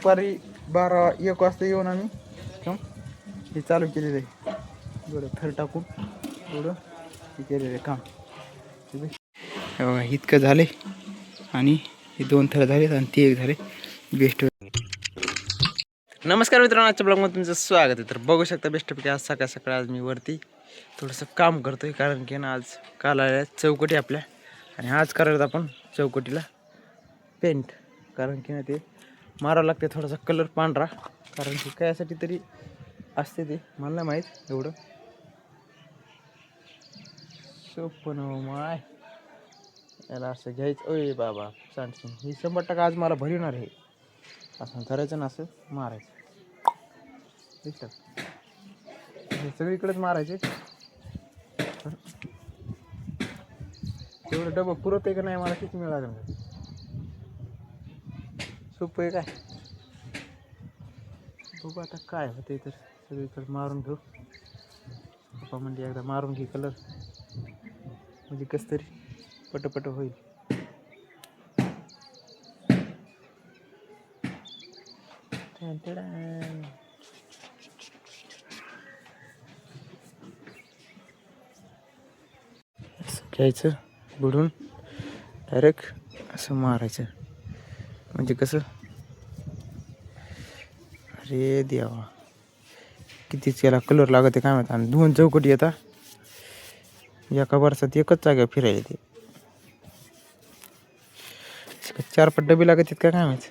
दुपारी 12-1 वाजता येऊन आम्ही काम हे चालू केलेलं आहे. एवढं थर टाकून एवढं हे केलेलं आहे काम. बघा इतकं झाले आणि हे 2 थर झालेत आणि ते एक झाले बेस्ट. नमस्कार मित्रांनो, आजच्या ब्लॉगमध्ये तुमचं स्वागत आहे. तर बघू शकता बेस्टपैकी आज सकाळ सकाळ आज मी वरती थोडंसं काम करतोय, कारण की ना आज काल आल्या चौकटी आपल्या आणि आज करायला आपण चौकटीला पेंट, कारण की ना ते मारावं लागते थोडासा कलर पांढरा, कारण की कायसाठी तरी असते ते मला नाही माहीत एवढं. सोपं माय याला असं घ्यायचं. ओय बाबा सांगशील ही 100% आज मला भरवणार आहे. असं करायचं ना, असं मारायचं दिसतं हे सगळीकडेच मारायचे. तेवढं डबं पुरत आहे का नाही मला किती वेळ लागेल. सोपं आहे काय बघू आता काय होते. तर सगळीकडे मारून घेऊ. पप्पा म्हणजे एकदा मारून घे कलर, म्हणजे कसं तरी पटपट होईल. घ्यायचं बुडून डायरेक्ट असं मारायचं, म्हणजे कसं. अरे देवा कितीच याला कलर लागत आहे काय माहिती. आणि 2 चौकटी येतात एका वर्षात, एकच जागा फिरायला ते 4-5 डबे लागत आहेत का काय माहिती.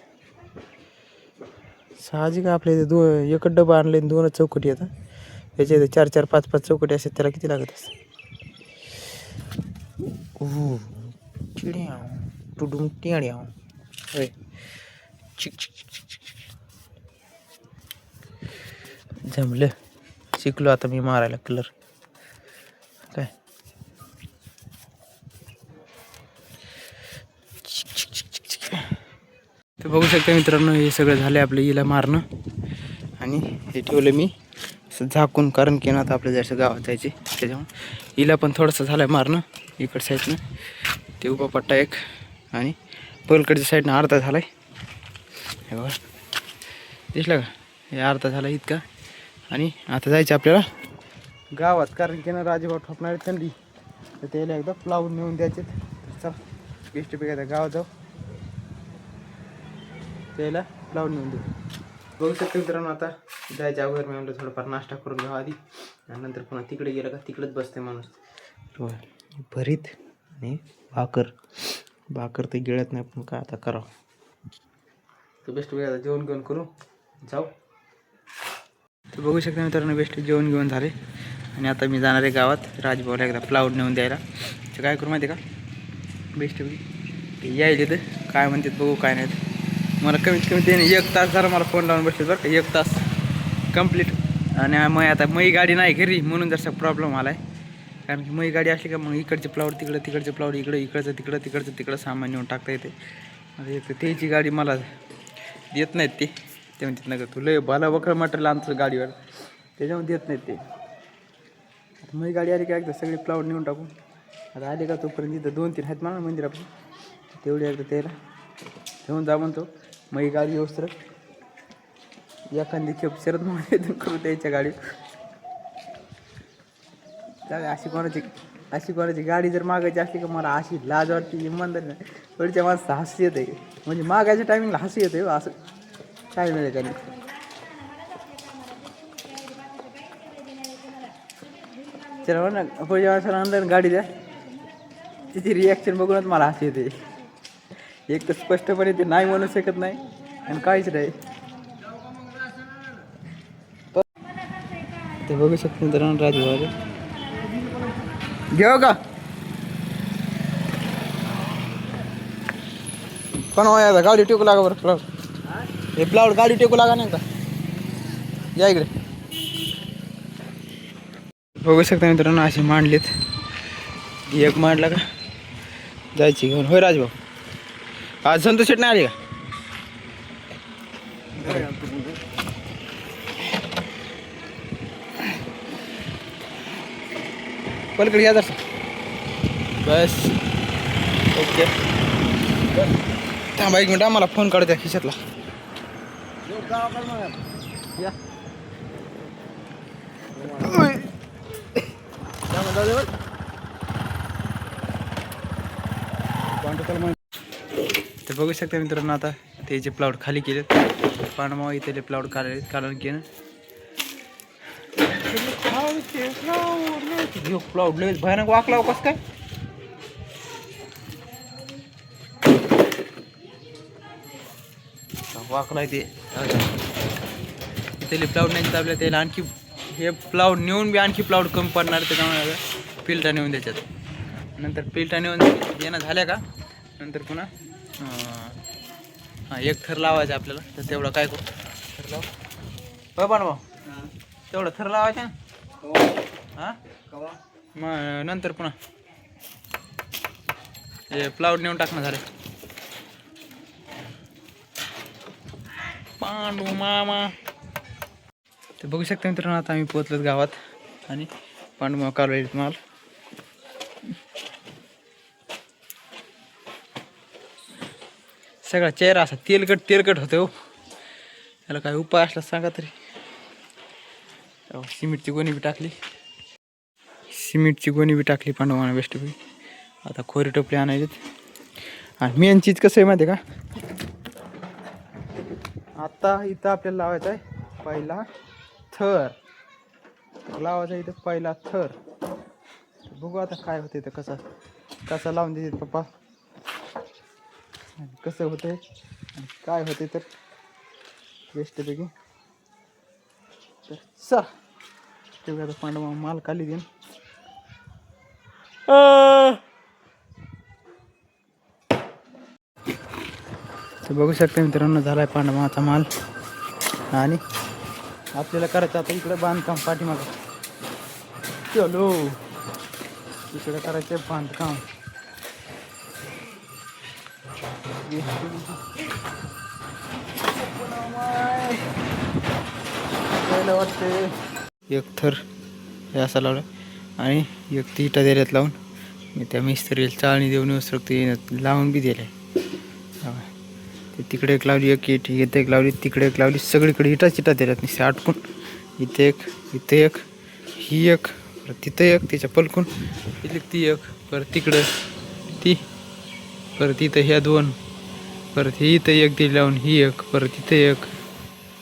साहजिक आपल्या इथे एकच डबा आणले 2च चौकटी येतात. त्याच्या इथे 4-4, 5-5 चौकटी असतात, त्याला किती लागत असतात. चिड्या टुडूम टिड्या होय. चिक चिक चिक चिक जमलं, शिकलो आता मी मारायला कलर. काय तर बघू शकता मित्रांनो, हे सगळं झालं आपलं हिला मारणं. आणि हे ठेवलं मी असं झाकून, कारण की ना आता आपल्या जसं गावात जायचे त्याच्यामुळे हिला पण थोडंसं झालं आहे मारणं. इकडच्या साईडनं ते उभा पट्टा एक आणि पलकडच्या साईडनं अर्धा झाला आहे. हे बघा दिसलं का, हे अर्धा झाला इतका. आणि आता जायचं आपल्याला गावात, कारण की ना राजेभाऊ ठोकणारी थंडी, तर त्याला एकदा प्लावून नेऊन द्यायचे. चल बेस्ट पैकी गावात जाऊ, त्याला प्लावून नेऊन देऊ. बघू शकतो मित्रांनो, आता जायच्या अगोदर मी म्हणलं थोडंफार नाश्ता करून घ्यावा आधी, आणि नंतर पुन्हा तिकडे गेलं का तिकडेच बसते माणूस. भरीत आणि भाकर तर गिळत नाही, पण काय आता करावं. तर बेस्ट वेळ जेवण घेऊन करू जाऊ. तर बघू शकता मित्रांनो, बेस्ट जेवण घेऊन झाले आणि आता मी जाणार आहे गावात राजभाऊला एकदा प्लाऊड नेऊन द्यायला. तर काय करू माहिती आहे का, बेस्ट ते यायले तर काय म्हणतात बघू काय नाही. मला कमीत कमी त्याने 1 तास झाला मला फोन लावून बसले बरं का, 1 तास कंप्लीट. आणि मग आता मई गाडी नाही घरी, म्हणून जरसा प्रॉब्लेम आला आहे. कारण की मई गाडी असली का मग इकडचे प्लाऊड तिकडं, तिकडचे प्लाऊड इकडं, इकडचं तिकडं, तिकडचं तिकडं सामान नेऊन टाकता येते. आता एक तर त्याची गाडी मला देत नाहीत ते म्हणतात ना का तू लय भला वखर मटेरियल आणतो गाडीवर, त्याच्यामुळे देत नाहीत ते. आता मई गाडी आली का एकदा सगळे प्लाऊड नेऊन टाकून. आता आले का तोपर्यंत इथं 2-3 आहेत मला मंदिरापासून, तेवढी एकदा त्याला घेऊन जा म्हणतो. मग गाडी व्यवस्थित एखादी खेप शरद म्हणून करू द्यायच्या गाडी. अशी कोणाची गाडी जर मागायची असली का मला अशी लाज वाटते, इमानदारी नाही. थोडीच्या माणसं हसू येते, म्हणजे मागायच्या टायमिंगला हसू येते. असं काय मिळेल का नाही. चला म्हणा पुढच्या माणसाला अंदर गाडी द्या, तिची रिॲक्शन बघूनच मला हसू येते. एक तर स्पष्टपणे ते नाही म्हणू शकत नाही आणि काहीच नाही. ते बघू शकतो मित्रांनो, राजभाऊ घेऊ का पण आता गाडी टेकू लागा बरं. प्लाउड हे प्लाउड गाडी टेकू लागा नाही का, या इकडे. बघू शकता मित्रांनो, असे मांडलेत. एक मांडला का जायची घेऊन. होय राजभाऊ, आज संतोष शेट नाही आली का. पलकडे या जर बस. ओके थांबा 1 मिनिट, मला फोन काढू द्या खिशातला. या तर बघू शकता मित्रांनो, आता ते जे प्लाउड खाली केलेत पांडमावा इथे प्लाउड काढले, कारण की ना प्लाउड लय भयानक वाकला कस काय वाकलाय ते त्याला प्लाउड नाही दाबले त्याला आणखी हे प्लाउड नेऊन बी आणखी प्लाउड कमी पडणार, त्याच्यामुळे पिल्टा नेऊन त्याच्यात नंतर पिल्टा नेऊन येणं झाल्या का नंतर पुन्हा हां एक थर लावायचा आपल्याला. तर तेवढं काय करू थर लाव बघ भाऊ तेवढं थर लावायचं हां मग नंतर पुन्हा हे प्लाउड नेऊन टाकणं झालं. पांडू मामा ते बघू शकता मित्रांनो, आता आम्ही पोहोचलोत गावात आणि पांडू मामा कालवायला माल सगळा चेहरा असा तेलकट होतो. त्याला काय उपाय असला सांगा तरी. सिमेंटची गोणी बी टाकली पांडू मामा बेस्ट बी. आता खोरी टोपली आणायचीत आणि मेन चीज कसं आहे माहिती आहे का, आता इथं आपल्याला लावायचा आहे पहिला थर लावायचा इथं पहिला थर. बघू आता काय होते तर कसा लावून देते पप्पा, कसं होतंय आणि काय होते तर बेस्टपैकी. तर चा तेवढं आता पांडवा माल खाली देईन. तर बघू शकता मित्रांनो, झालाय पांडवाचा माल आणि आपल्याला करायचं आता इकडे बांधकाम पाठीमागं. चलो इकडे करायचं बांधकाम. वाटते एक थर हे असा लावला आणि एक ती इटा दिल्यात लावून. मी त्या मिस्त्रीला चाळणी देऊन येऊ शकतो, लावून बी दिले. ते तिकडे एक लावली एक इट, इथे एक लावली तिकडे एक लावली, सगळीकडे इटाच दिल्यात निश्चित आटकून. इथे एक ही एक परत तिथं एक त्याच्या पलकून इथे ती एक परत तिकडं ती परत इथं ह्या दोन परत ही इथं एक दिली लावून ही एक परत इथं एक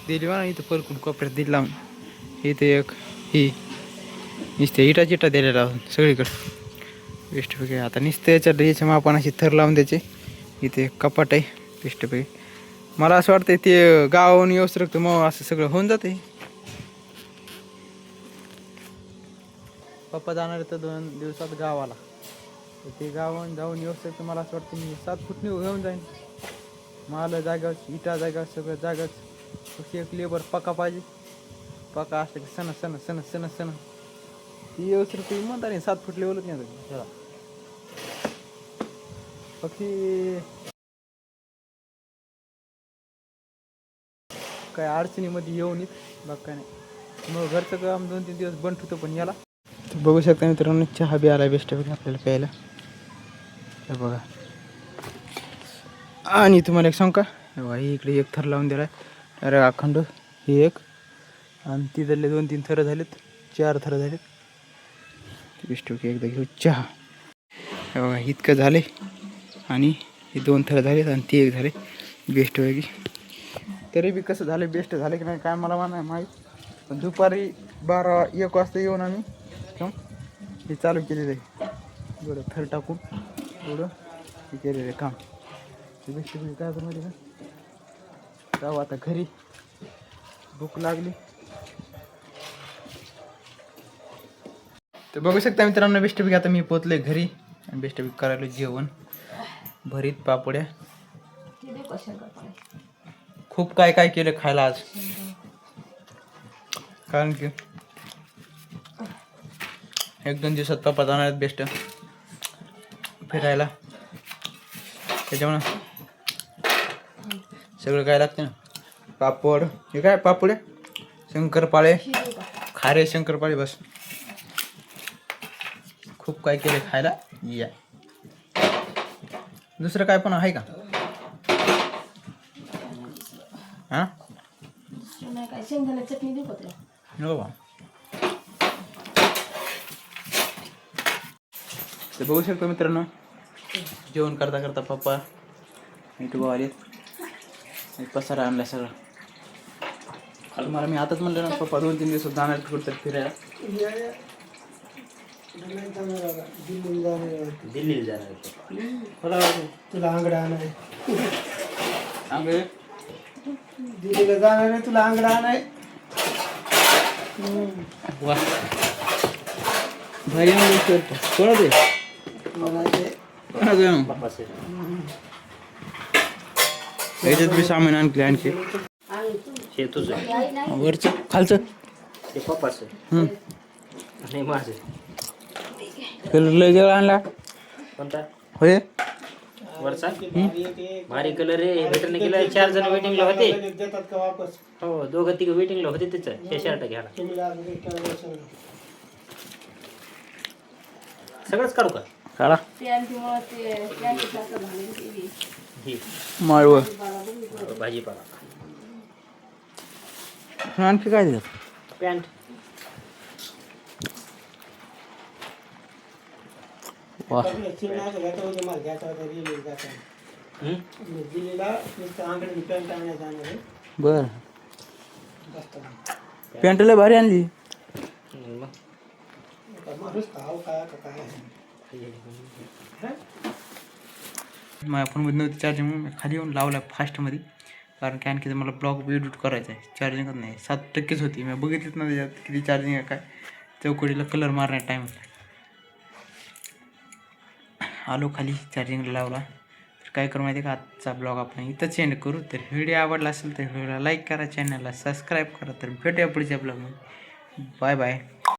दिली म्हणा इथं पलकून कोपऱ्यात दिली लावून इथे एक ही नुसते इटा दिल्या लावून सगळीकडं बेस्टपैकी. आता नुसतं याच्या मापानाशी थर लावून द्यायचे. इथे एक कपाट आहे बेस्टपैकी. मला असं वाटतं ते गावाहून येऊस रक्त मग असं सगळं होऊन जाते. पप्पा जाणार तर 2 दिवसात गावाला, तर ते गावाहून जाऊन येऊस तर मला असं वाटतं मी 7 फूट घेऊन जाईन. माल जागाच इटा जागा सगळं जागाच. फक्त एक लेबर पका पाहिजे. पका असं की सण ती येऊस तर तुम्ही म्हणता नाही 7 फूट लेवलच नाही त्याला फक्त काय अडचणीमध्ये येऊन येत बाग काय नाही. मग घरचं काम 2-3 दिवस बंद होतं. पण याला बघू शकता मित्रांनो, चहा बी आला बेस्टपैकी आपल्याला प्यायला. तर बघा आणि तुम्हाला एक सांग का, इकडे एक थर लावून दिला आहे. अरे अखंड ही एक आणि तिथले 2-3 थरं झालेत, 4 थरं झालेत बेस्टपैकी. एकदा घेऊ चहा. हे बघा इतकं झाले आणि हे 2 थरं झालेत आणि ते एक झाले बेस्टपैकी. तरी बी कसं झालं बेस्ट झालं की नाही काय मला माहीत. पण दुपारी 12-1 वाजता येऊन आम्ही हे चालू केलेलं आहे. एवढं थर टाकून एवढं हे केलेलं आहे काम. ते बेस्टपैकी काय करू माहिती का, जाऊ आता घरी, भूक लागली. तर बघू शकता मित्रांनो, बेस्टपैकी आता मी पोचले घरी आणि बेस्टपैकी करायला जेवण. भरीत पापड्या खूप काय केलं खायला आज. कारण की 1-2 दिवसात पप्पा जाणार आहेत बेस्ट फिरायला. त्याच्यामुळं सगळं काय लागतं ना, पापड हे काय पापड शंकरपाळे खारे शंकरपाळे बस. खूप काय केलं खायला. या दुसरं काय पण आहे का हां नाही काय शेंगदाणे चटणी देऊ का तुला? हो बा. ते बघू शकतो मित्रांनो, जेवण करता करता पप्पा इथे भाऊ आले. पसारा आणलाय सगळं. काल मला मी आताच म्हणलं ना पप्पा 2-3 दिवस जाणार कुठं फिरायला. दिल्लीला जाणार तुला आंगडा आणाय आंबे दिल्लीला जाणार आहे, तुला आंगडा आणाय. वा भारी आंबे कोण ते बापाचे याच्यात बी सामान आणले आणखी हे तुझं वरचं खालचं ते पप्पाचं आणि माझं. कलर लय जवळ आणला कोणता होय. वरचा भारी कलर आहे. भेटून गेलं 4 जण वेटिंगला होते. देतात का वापस? हो 2-3 वेटिंगला होते त्याचं. हे शर्ट घ्यायला सगळंच काढू का? काढा पॅन्टीमुळं ते पॅन्टीचं असं झालं ते बी. ही माळव भाजीपाला आणखी काय देतात. पॅन्ट वा दिल्लीला नुसतं आंगडी पॅन्ट आणायचं आणणार आहे. बर पॅन्ट लय भारी आणली. मग माणूस खाऊ काय का काय माझ्या फोनमध्ये नव्हती चार्जिंग म्हणून मी खाली येऊन लावला फास्टमध्ये, कारण की आणखी मला ब्लॉग एडिट करायचा आहे. चार्जिंगच नाही 7%च होती. मी बघितलीच ना त्याच्यात किती चार्जिंग आहे काय. चौकडीला कलर मारण्यात टाईम आलो खाली चार्जिंगला लावला. तर काय करू माहिती आहे का, आजचा ब्लॉग आपण इथं सेंड करू. तर व्हिडिओ आवडला असेल तर व्हिडिओला लाईक करा, चॅनलला सबस्क्राईब करा. तर भेटूया पुढच्या ब्लॉगमध्ये. Bye bye.